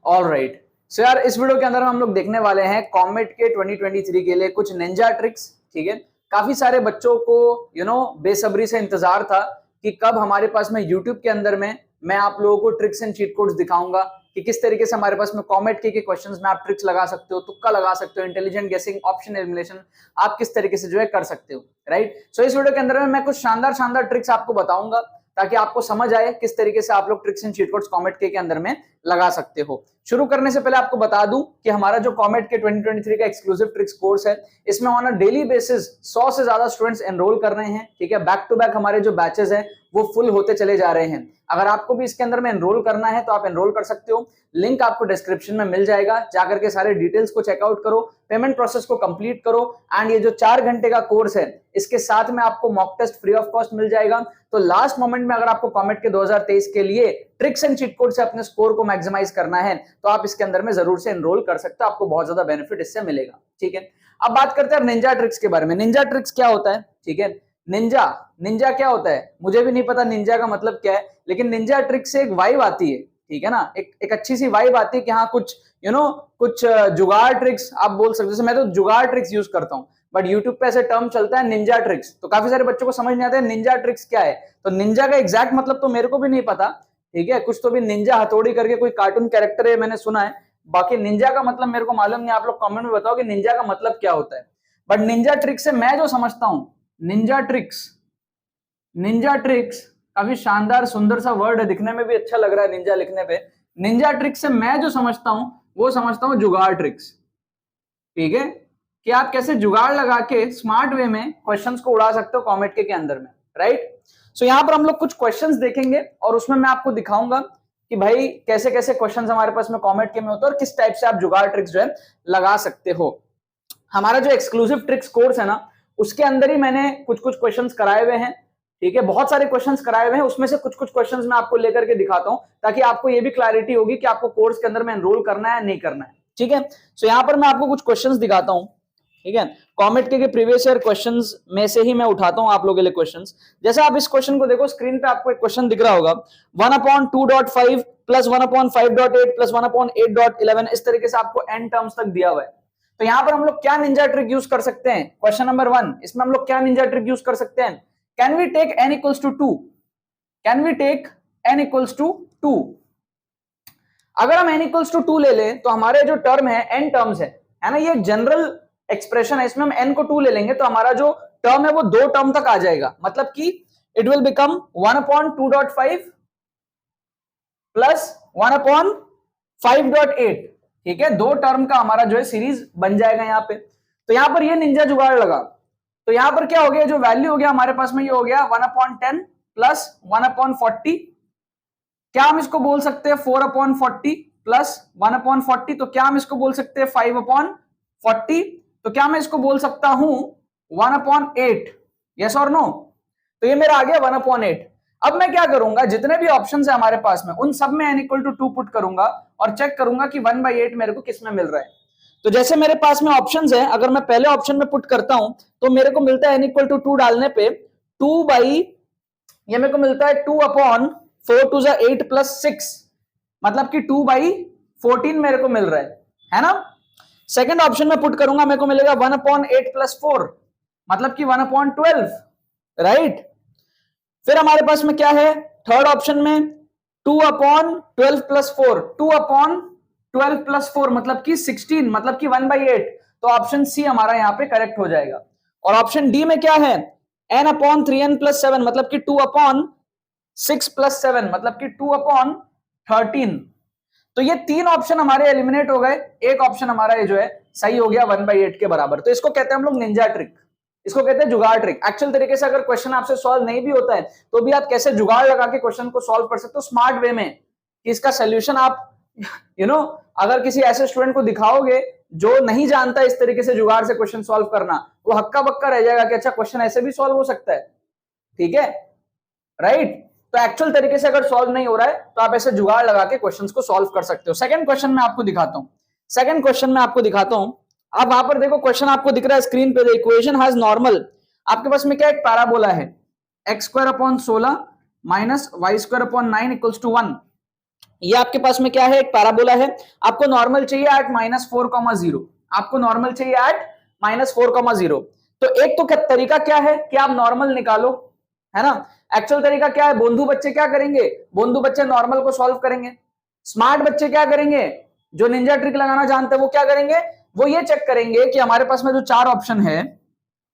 Alright, सो यार इस video के अंदर हम लोग देखने वाले हैं कॉमेट के 2023 के लिए कुछ निंजा ट्रिक्स। ठीक है, काफी सारे बच्चों को बेसब्री से इंतजार था कि कब हमारे पास में यूट्यूब के अंदर में मैं आप लोगों को ट्रिक्स एंड चीट कोड्स दिखाऊंगा कि किस तरीके से हमारे पास में कॉमेट के क्वेश्चंस में आप ट्रिक्स लगा सकते हो, तुक्का लगा सकते हो, इंटेलिजेंट गेसिंग, ऑप्शन एलिमिनेशन आप किस तरीके से जो है कर सकते हो। राइट, सो इस वीडियो के अंदर में मैं कुछ शानदार शानदार ट्रिक्स आपको बताऊंगा ताकि आपको समझ आए किस तरीके से आप लोग tricks and cheat codes comet के अंदर में लगा सकते हो। शुरू करने से पहले आपको बता दूं कि हमारा जो कॉमेट के 2023 का एक्सक्लूसिव ट्रिक्स कोर्स है, इसमें ऑन अ डेली बेसिस 100 से ज्यादा स्टूडेंट्स एनरोल कर रहे हैं। ठीक है, बैक टू बैक हमारे जो बैचेस हैं वो फुल होते चले जा रहे हैं। अगर आपको भी इसके अंदर में एनरोल करना है तो आप एनरोल कर सकते हो, लिंक आपको डिस्क्रिप्शन में मिल जाएगा, जाकर के सारे डिटेल्स को चेकआउट करो, पेमेंट प्रोसेस को कंप्लीट करो एंड ये जो 4 घंटे का कोर्स है इसके साथ में आपको mock test free of cost मिल जाएगा। तो लास्ट मोमेंट में अगर आपको कॉमेट के 2023 के लिए ट्रिक्स एंड चीट कोड से अपने स्कोर को मैक्सिमाइज करना है तो आप इसके अंदर में जरूर से एनरोल कर सकते हो, आपको बहुत ज्यादा बेनिफिट इससे मिलेगा। ठीक है, अब बात करते हैं निंजा ट्रिक्स के बारे में। निंजा ट्रिक्स क्या होता है? ठीक है, निंजा क्या होता है मुझे भी नहीं पता निंजा का मतलब क्या है, लेकिन निंजा ट्रिक से एक वाइब आती है। ठीक है ना, एक अच्छी सी वाइब आती है कि हाँ कुछ कुछ जुगाड़ ट्रिक्स आप बोल सकते हो। मैं तो जुगाड़ ट्रिक्स यूज करता हूँ, बट यूट्यूब पे ऐसे टर्म चलता है निंजा ट्रिक्स, तो काफी सारे बच्चों को समझ नहीं आता है निंजा ट्रिक्स क्या है। तो निंजा का एग्जैक्ट मतलब तो मेरे को भी नहीं पता। ठीक है, कुछ तो भी निंजा हथौड़ी करके कोई कार्टून कैरेक्टर है, मैंने सुना है, बाकी निंजा का मतलब मेरे को मालूम नहीं। आप लोग कमेंट में बताओ कि निंजा का मतलब क्या होता है। बट निंजा ट्रिक्स से मैं जो समझता हूं, निंजा ट्रिक्स काफी शानदार सुंदर सा वर्ड है, दिखने में भी अच्छा लग रहा है निंजा लिखने पे। निंजा ट्रिक्स से मैं जो समझता हूं वो समझता हूं जुगाड़ ट्रिक्स। ठीक है, कि आप कैसे जुगाड़ लगा के स्मार्ट वे में क्वेश्चंस को उड़ा सकते हो कॉमेट के अंदर में। राइट, सो यहां पर हम लोग कुछ क्वेश्चंस देखेंगे और उसमें मैं आपको दिखाऊंगा कि भाई कैसे कैसे क्वेश्चंस हमारे पास में कॉमेट के में होते हैं और किस टाइप से आप जुगाड़ ट्रिक्स जो है लगा सकते हो। हमारा जो एक्सक्लूसिव ट्रिक्स कोर्स है ना, उसके अंदर ही मैंने कुछ कुछ क्वेश्चंस कराए हुए हैं। ठीक है, बहुत सारे क्वेश्चंस कराए हुए हैं, उसमें से कुछ कुछ क्वेश्चंस मैं आपको लेकर के दिखाता हूं ताकि आपको ये भी क्लैरिटी होगी कि आपको कोर्स के अंदर में एनरोल करना है नहीं करना है। ठीक है, सो यहां पर मैं आपको कुछ क्वेश्चंस दिखाता हूं। ठीक है, कॉमेट के प्रीवियस ईयर क्वेश्चंस में से ही मैं उठाता हूं आप लोगों के लिए क्वेश्चंस। जैसे आप इस क्वेश्चन को देखो, स्क्रीन पे आपको एक क्वेश्चन दिख रहा होगा, 1/2.5 प्लस 1/5.8 प्लस 1/8.11, इस तरीके से आपको n टर्म्स तक दिया हुआ है। तो यहां पर हम लोग क्या निंजा ट्रिक यूज कर सकते हैं? क्वेश्चन नंबर 1, इसमें हम लोग क्या निंजा ट्रिक यूज कर सकते हैं? Can we take n equals to 2? Can we take n equals to 2? अगर हम n इक्वल्स टू 2 ले लें तो हमारे जो टर्म है n टर्म्स है ना, ये जनरल एक्सप्रेशन है, इसमें हम n को 2 ले लेंगे तो हमारा जो टर्म है वो 2 टर्म तक आ जाएगा। मतलब कि इट विल बिकम 1/2.5 प्लस 1/5.8। ठीक है, 2 टर्म का हमारा जो है सीरीज बन जाएगा यहां पे। तो यहां पर ये निंजा जुगाड़ लगा, तो यहां पर क्या हो गया, जो वैल्यू हो गया हमारे पास में ये हो गया 1/10 प्लस 1/40। क्या हम इसको बोल सकते हैं 4/40 प्लस 1/40? तो क्या हम इसको बोल सकते हैं 5/40? तो क्या मैं इसको बोल सकता हूं 1/8? यस और नो? तो ये मेरा आ गया 1/8। अब मैं क्या करूंगा, जितने भी ऑप्शंस है हमारे पास में उन सब में n इक्वल टू 2 पुट करूंगा और चेक करूंगा कि 1/8 मेरे को किस में मिल रहा है। तो जैसे मेरे पास में ऑप्शंस है, अगर मैं पहले ऑप्शन में पुट करता हूं तो मेरे को मिलता है n इक्वल टू 2 डालने पे ये मेरे को मिलता है 2/4 टू 8 प्लस 6, मतलब कि 2/14 मेरे को मिल रहा है ना। सेकंड ऑप्शन में पुट करूंगा मेरे को मिलेगा 1/8 प्लस 4, मतलब कि 1/12। राइट, फिर हमारे पास में क्या है थर्ड ऑप्शन में 2/12 प्लस 4, 2/12 प्लस 4 मतलब कि 16, मतलब कि 1/8। तो ऑप्शन सी हमारा यहां पे करेक्ट हो जाएगा। और ऑप्शन डी में क्या है, n/3n प्लस 7, मतलब कि 2/6 प्लस 7, मतलब कि 2/13। तो ये 3 ऑप्शन हमारे एलिमिनेट हो गए, एक ऑप्शन हमारा ये जो है सही हो गया 1/8 के बराबर। तो इसको कहते हैं हम लोग निंजा ट्रिक, इसको कहते हैं जुगाड़ ट्रिक। एक्चुअल तरीके से अगर क्वेश्चन आपसे सॉल्व नहीं भी होता है तो भी आप कैसे जुगाड़ लगा के क्वेश्चन को सॉल्व कर सकते हो स्मार्ट वे में, कि इसका सोल्यूशन आप अगर किसी ऐसे स्टूडेंट को दिखाओगे जो नहीं जानता इस तरीके से जुगाड़ से क्वेश्चन सॉल्व करना, वो हक्का बक्का रह जाएगा कि अच्छा क्वेश्चन ऐसे भी सॉल्व हो सकता है। ठीक है, राइट। तो एक्चुअल तरीके से अगर सॉल्व नहीं हो रहा है तो आप ऐसे जुगाड़ लगा के क्वेश्चंस को सॉल्व कर सकते हो। सेकंड क्वेश्चन में आपको दिखाता हूं, अब वहां पर देखो क्वेश्चन आपको दिख रहा है स्क्रीन पे, द इक्वेशन हैज नॉर्मल। आपके पास में क्या एक पैराबोला है, x² upon 16 minus y² upon 9 equals to 1। ये आपके पास में क्या है, एक पैराबोला है, आपको नॉर्मल चाहिए एट -4,0, आपको नॉर्मल चाहिए एट -4,0। तो एक तो तरीका क्या है कि आप नॉर्मल निकालो, है ना। एक्चुअल तरीका क्या है, बोंधु बच्चे क्या करेंगे, बोंधु बच्चे नॉर्मल को सॉल्व करेंगे। स्मार्ट बच्चे क्या करेंगे, जो निंजा ट्रिक लगाना जानते हैं वो क्या करेंगे, वो ये चेक करेंगे कि हमारे पास में जो चार ऑप्शन है,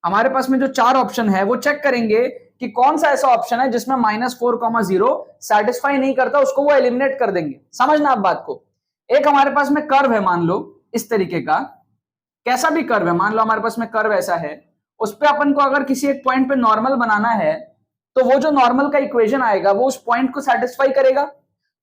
हमारे पास में जो चार ऑप्शन है वो चेक करेंगे कि कौन सा ऐसा ऑप्शन है जिसमें -4,0 सेटिस्फाई नहीं करता, उसको वो एलिमिनेट कर देंगे। समझना आप बात को। एक हमारे पास में कर्व है, मान लो इस तरीके का, कैसा भी कर्व है, मान लो हमारे पास में कर्व ऐसा है, उस पर अपन को अगर किसी एक पॉइंट पे नॉर्मल बनाना है तो वो जो नॉर्मल का इक्वेशन आएगा वो उस पॉइंट को सेटिस्फाई करेगा।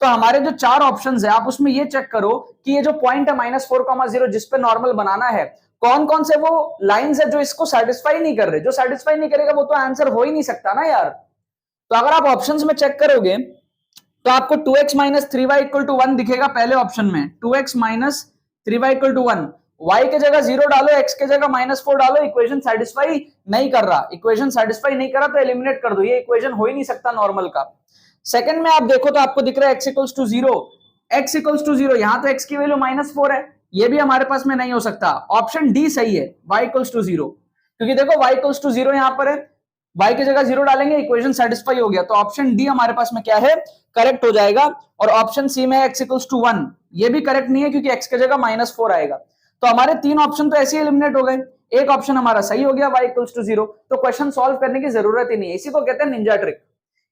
तो हमारे जो चार ऑप्शंस है आप उसमें ये चेक करो कि ये जो पॉइंट है -4,0 जिस पे नॉर्मल बनाना है, कौन कौन से वो लाइंस है जो इसको सेटिस्फाई नहीं कर रहे। जो सेटिस्फाई नहीं करेगा वो तो आंसर हो ही नहीं सकता ना यार। तो अगर आप ऑप्शंस में चेक करोगे तो आपको 2x - 3y = 1 दिखेगा पहले ऑप्शन में, 2x - 3y = 1। y के जगह 0 डालो, x के जगह -4 डालो, इक्वेशन सेटिस्फाई नहीं कर रहा, इक्वेशन सेटिस्फाई नहीं कर रहा तो एलिमिनेट कर दो, ये इक्वेशन हो ही नहीं सकता नॉर्मल का। सेकंड में आप देखो तो आपको दिख रहा है x = 0, x = 0, यहां तो x की वैल्यू -4 है, ये भी हमारे पास में नहीं हो सकता। ऑप्शन डी सही है, y = 0, क्योंकि देखो y = 0 यहां पर है, y की जगह 0 डालेंगे, इक्वेशन सेटिस्फाई हो गया, तो ऑप्शन डी हमारे पास में क्या है, करेक्ट हो जाएगा। और ऑप्शन सी में x = 1, ये भी करेक्ट नहीं है क्योंकि x की जगह -4 आएगा। तो हमारे तीन ऑप्शन तो ऐसे ही एलिमिनेट हो गए, एक ऑप्शन हमारा सही हो गया, y = 0, तो क्वेश्चन सॉल्व करने की जरूरत ही नहीं है। इसी को कहते हैं निंजा ट्रिक,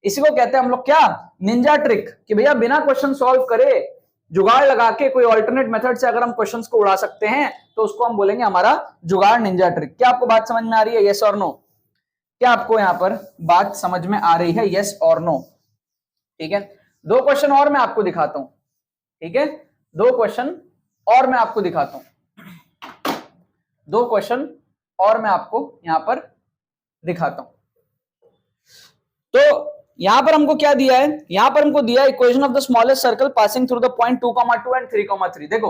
इसी को कहते हैं हम लोग क्या, निंजा ट्रिक, कि भैया बिना क्वेश्चन सॉल्व करे जुगाड़ लगा के कोई ऑल्टरनेट मेथड से अगर हम क्वेश्चंस को उड़ा सकते हैं तो उसको हम बोलेंगे हमारा जुगाड़ निंजा ट्रिक। क्या आपको बात समझ में आ रही है, यस और नो? क्या आपको यहां पर बात समझ में आ रही है, यस और नो? ठीक है, दो क्वेश्चन और मैं आपको दिखाता हूं, ठीक है, दो क्वेश्चन और मैं आपको दिखाता हूं, दो क्वेश्चन और मैं आपको यहां पर दिखाता हूं। तो यहां पर हमको क्या दिया है, यहां पर हमको दिया equation of the smallest circle passing through the point 2,2 and 3,3। देखो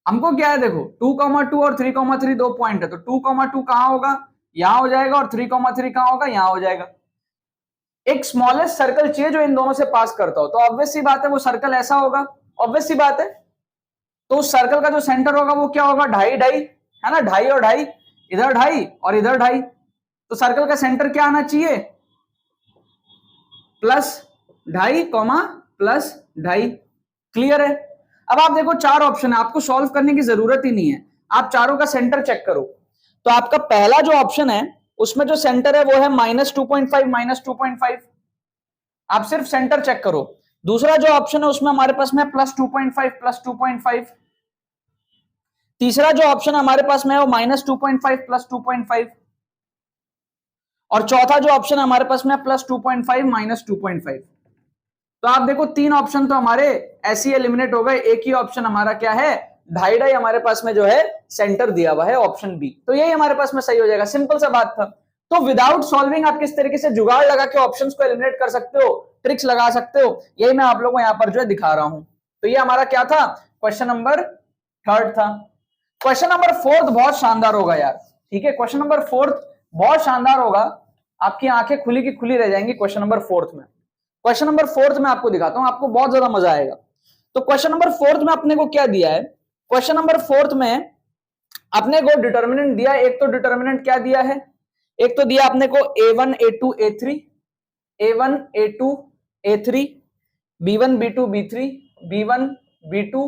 हमको क्या है, देखो 2,2 और 3,3 दो पॉइंट है, तो 2,2 कहां होगा, यहां हो जाएगा, और 3,3 कहां होगा, यहां हो जाएगा। एक स्मॉलेस्ट सर्कल चाहिए जो इन दोनों से पास करता हो, तो ऑब्वियस सी बात है वो सर्कल ऐसा होगा, ऑब्वियस सी बात है। तो उस सर्कल का जो सेंटर होगा वो क्या होगा, 2.5 है ना, 2.5 और 2.5, इधर 2.5 और इधर 2.5, तो सर्कल का सेंटर क्या आना चाहिए, +2.5, +2.5। क्लियर है? अब आप देखो चार ऑप्शन है, आपको सॉल्व करने की जरूरत ही नहीं है, आप चारों का सेंटर चेक करो। तो आपका पहला जो ऑप्शन है उसमें जो सेंटर है वो है -2.5, -2.5, आप सिर्फ सेंटर चेक करो। दूसरा जो ऑप्शन है उसमें हमारे पास में +2.5, +2.5। तीसरा जो ऑप्शन हमारे पास में है वो -2.5, +2.5। और चौथा जो ऑप्शन हमारे पास में +2.5, -2.5। तो आप देखो तीन ऑप्शन तो हमारे ऐसे एलिमिनेट हो गए, एक ही ऑप्शन हमारा क्या है, 2.5 हमारे पास में जो है सेंटर दिया हुआ है, ऑप्शन बी, तो यही हमारे पास में सही हो जाएगा। सिंपल सा बात था। तो विदाउट सॉल्विंग आप किस तरीके से जुगाड़ लगा के ऑप्शंस को एलिमिनेट कर सकते हो, ट्रिक्स लगा सकते हो, यही मैं आप लोगों को यहां पर जो है दिखा रहा हूं। तो ये हमारा क्या था, क्वेश्चन नंबर 3 था। क्वेश्चन नंबर 4 बहुत शानदार होगा यार, ठीक है, क्वेश्चन नंबर 4 बहुत शानदार होगा, आपकी आंखें खुली की खुली रह जाएंगी क्वेश्चन नंबर 4 में। क्वेश्चन नंबर 4 में आपको दिखाता हूं, आपको बहुत ज्यादा मजा आएगा। तो क्वेश्चन नंबर 4 में अपने को क्या दिया है, क्वेश्चन नंबर 4 में अपने को डिटर्मिनेंट दिया, एक तो डिटर्मिनेंट क्या दिया है, एक तो दिया अपने को a1 a2 a3, a1 a2 a3, b1 b2 b3, b1 b2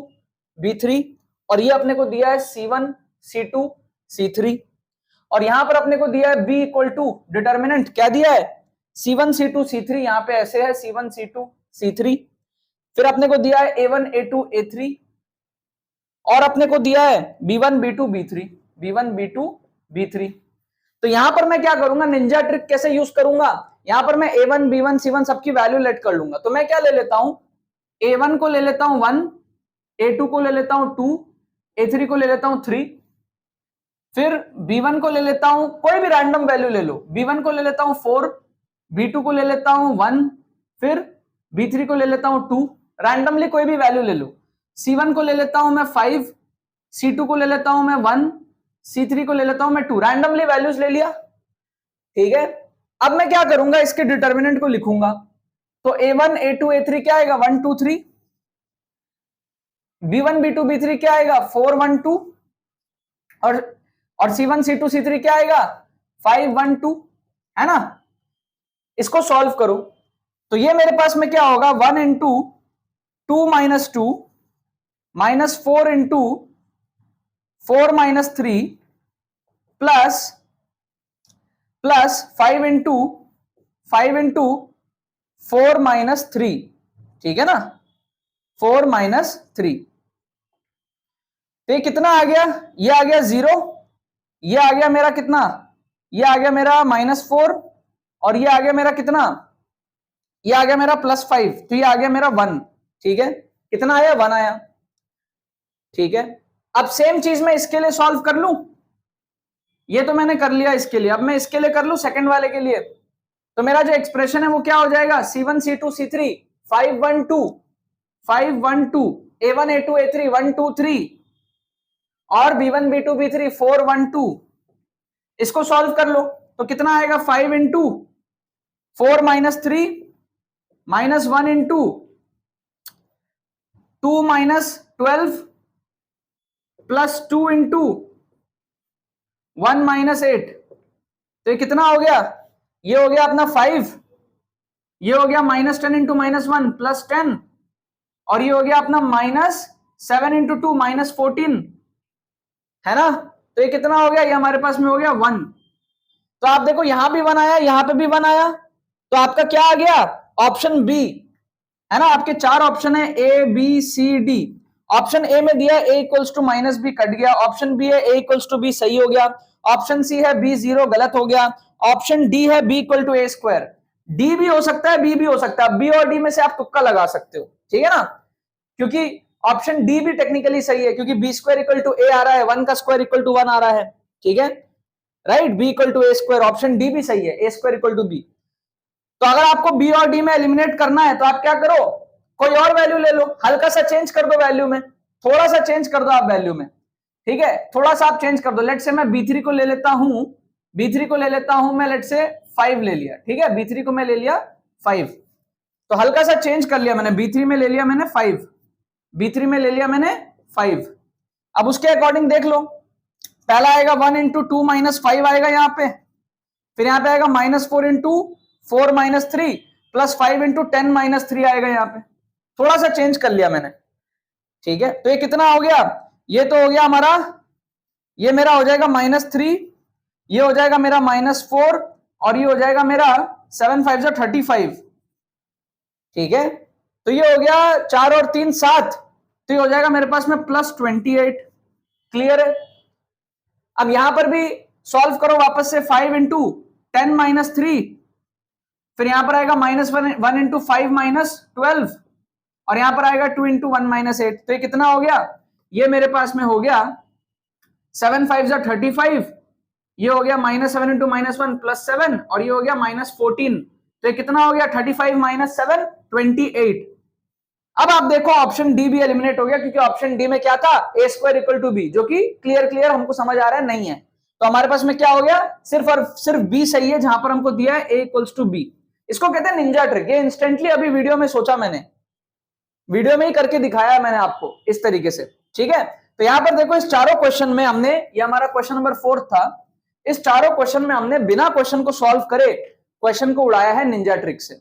b3, और ये अपने को दिया है c1 c2 c3, और यहां पर अपने को दिया है b = डिटर्मिनेंट क्या दिया है, c1 c2 c3, यहां पे ऐसे है c1 c2 c3। फिर अपने को दिया है a1 a2 a3, और अपने को दिया है b1 b2 b3, b1 b2 b3। तो यहां पर मैं क्या करूंगा, निंजा ट्रिक कैसे यूज करूंगा, यहां पर मैं a1 b1 c1 सबकी वैल्यू लेट कर लूंगा। तो मैं क्या ले लेता हूं, a1 को ले लेता हूं 1, a2 को ले लेता हूं 2, a3 को ले लेता हूं 3, फिर b1 को ले लेता हूं, कोई भी रैंडम वैल्यू ले लो, b1 को ले लेता हूं 4, b2 को ले लेता हूं 1, फिर b3 को ले लेता हूं 2, रैंडमली कोई भी वैल्यू ले लो, c1 को ले लेता हूं मैं 5, c2 को ले लेता हूं मैं 1, c3 को ले लेता हूं मैं 2, रैंडमली वैल्यूज ले लिया, ठीक है। अब मैं क्या करूंगा, इसके डिटर्मिनेंट को लिखूंगा। तो a1 a2 a3 क्या आएगा, 1 2 3, B1 B2 B3 क्या आएगा 4 1 2 और C1 C2 C3 क्या आएगा 5 1 2, है ना। इसको सॉल्व करो तो ये मेरे पास में क्या होगा 1 into 2 minus 2 minus 4 into 4 minus 3 plus 5 into 4 minus 3, ठीक है ना, 4 माइनस 3। तो ये कितना आ गया, ये आ गया 0, ये आ गया मेरा कितना, ये आ गया मेरा -4 और ये आ गया मेरा कितना, ये आ गया मेरा +5, तो ये आ गया मेरा 1, ठीक है। कितना आया 1 आया, ठीक है। अब सेम चीज मैं इसके लिए सॉल्व कर लूं, ये तो मैंने कर लिया इसके लिए, अब मैं इसके लिए कर लूं सेकंड वाले के लिए। तो मेरा जो एक्सप्रेशन है वो क्या हो जाएगा C1 C2 C3 5 1 2 5 1 2 A1 A2 A3 1 2 3 और B1 B2 B3 4 1 2। इसको सॉल्व कर लो तो कितना आएगा 5 into 4 minus 3 minus 1 into 2 minus 12 plus 2 into 1 minus 8। तो ये कितना हो गया, ये हो गया अपना 5, ये हो गया -10 इंटू -1 प्लस 10 और ये हो गया अपना -7 इंटू 2 -14, है ना। तो ये कितना हो गया, ये हमारे पास में हो गया 1। तो आप देखो यहां भी 1 आया, यहां पे भी 1 आया, तो आपका क्या आ गया ऑप्शन बी, है ना। आपके 4 ऑप्शन है A B C D। Option A में दिया A इक्वल्स टू -B कट गया, ऑप्शन बी है A इक्वल्स टू B सही हो गया, ऑप्शन सी है B 0 गलत हो गया, ऑप्शन डी है B equal to A²। D भी हो सकता है, बी भी हो सकता है, बी और डी में से आप तुक्का लगा सकते हो, ठीक है ना। क्योंकि ऑप्शन डी भी टेक्निकली सही है क्योंकि B² इक्वल टू A आ रहा है, 1 का स्क्वायर इक्वल टू 1 आ रहा है, ठीक है, right. B equal to A², option D भी सही है, A² इक्वल टू B। तो अगर आपको बी और डी में एलिमिनेट करना है तो आप क्या करो, कोई और वैल्यू ले लो, हल्का सा चेंज कर दो वैल्यू में, थोड़ा सा चेंज कर दो आप वैल्यू में, ठीक है, थोड़ा सा आप चेंज कर दो। लेट से मैं B3 को ले लेता हूं, B3 को ले लेता हूं मैं, लेट से 5 ले लिया, ठीक है, B3 को मैं ले लिया 5, तो हल्का सा चेंज कर लिया मैंने, B3 में ले लिया मैंने 5, B3 में ले लिया मैंने 5। अब उसके अकॉर्डिंग देख लो, पहला आएगा 1 इंटू 2 माइनस 5 आएगा यहां पे, फिर यहां पे आएगा -4 into 4 minus 3 plus 5 into 10 minus 3 आएगा यहाँ पे, थोड़ा सा चेंज कर लिया मैंने, ठीक है। तो ये कितना हो गया, ये तो हो गया हमारा, ये मेरा हो जाएगा -3, ये हो जाएगा मेरा -4 और ये हो जाएगा मेरा 7 5 35, ठीक है। तो ये हो गया 4 और 3 7, तो ये हो जाएगा मेरे पास में +28, क्लियर है। अब यहां पर भी सॉल्व करो वापस से, 5 इंटू 10 माइनस 3, फिर यहां पर आएगा -1 इंटू 5 माइनस 12 और यहां पर आएगा 2 इंटू 1 माइनस 8। तो ये कितना हो गया, ये मेरे पास में हो गया 7 5 35, ये हो गया -7 इंटू -1 प्लस 7 और ये हो गया -14। तो ये कितना हो गया 35 माइनस 7 28। अब आप देखो ऑप्शन डी भी एलिमिनेट हो गया क्योंकि ऑप्शन डी में क्या था A² इक्वल टू B, जो कि क्लियर हमको समझ आ रहा है नहीं है। तो हमारे पास में क्या हो गया, सिर्फ और सिर्फ B सही है जहां पर हमको दिया है A इक्वल्स टू B। इसको कहते हैं निंजा ट्रिक। ये इंस्टेंटली अभी वीडियो में सोचा मैंने, वीडियो में ही करके दिखाया मैंने आपको इस तरीके से, ठीक है। तो यहां पर देखो इस चारों क्वेश्चन में हमने, ये हमारा क्वेश्चन नंबर 4 था, इस चारों क्वेश्चन में हमने बिना क्वेश्चन को सॉल्व करे क्वेश्चन को उड़ाया है निंजा ट्रिक से,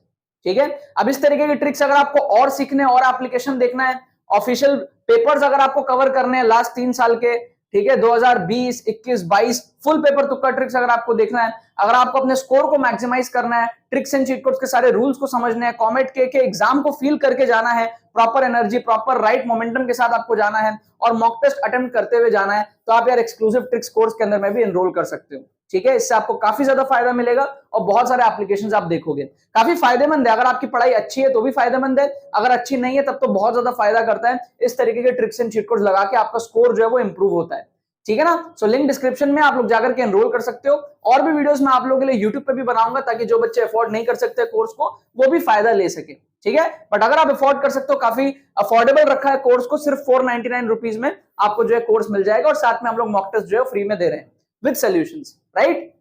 ठीक है। अब इस तरीके की ट्रिक्स अगर आपको और सीखने और एप्लीकेशन देखना है, ऑफिशियल पेपर्स अगर आपको कवर करने हैं लास्ट 3 साल के, ठीक है, 2020 21 22 फुल पेपर तुक्का ट्रिक्स अगर आपको देखना है, अगर आपको अपने स्कोर को मैक्सिमाइज करना है, ट्रिक्स एंड चीट कोड्स के सारे रूल्स को समझना है, कॉमेट के एग्जाम को फील करके जाना है, proper energy proper right momentum के साथ आपको जाना है और मॉक टेस्ट अटेम्प्ट करते हुए जाना है, तो आप यार एक्सक्लूसिव ट्रिक्स कोर्स के अंदर में भी एनरोल कर सकते हो, ठीक है। इससे आपको काफी ज्यादा फायदा मिलेगा और बहुत सारे एप्लीकेशंस आप देखोगे, काफी फायदेमंद है। अगर आपकी पढ़ाई अच्छी है तो भी फायदेमंद है, अगर अच्छी नहीं है तब तो बहुत ज्यादा फायदा करता है। इस तरीके के ट्रिक्स एंड चीट कोड्स लगा के आपका स्कोर जो है वो इंप्रूव होता है, ठीक है ना। सो लिंक डिस्क्रिप्शन में आप लोग जाकर के एनरोल कर सकते हो। और भी वीडियोस मैं आप लोगों के लिए यूट्यूब पे भी बनाऊंगा ताकि जो बच्चे अफोर्ड नहीं कर सकते कोर्स को वो भी फायदा ले सके, ठीक है। बट अगर आप अफोर्ड कर सकते हो, काफी अफोर्डेबल रखा है कोर्स को, सिर्फ 499 रुपीज में आपको जो है कोर्स मिल जाएगा और साथ में हम लोग मॉक टेस्ट जो है फ्री में दे रहे हैं विद सॉल्यूशंस, राइट।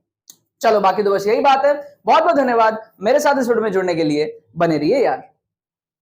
चलो बाकी तो बस यही बात है। बहुत बहुत धन्यवाद मेरे साथ इस वीडियो में जुड़ने के लिए, बने रहिए यार।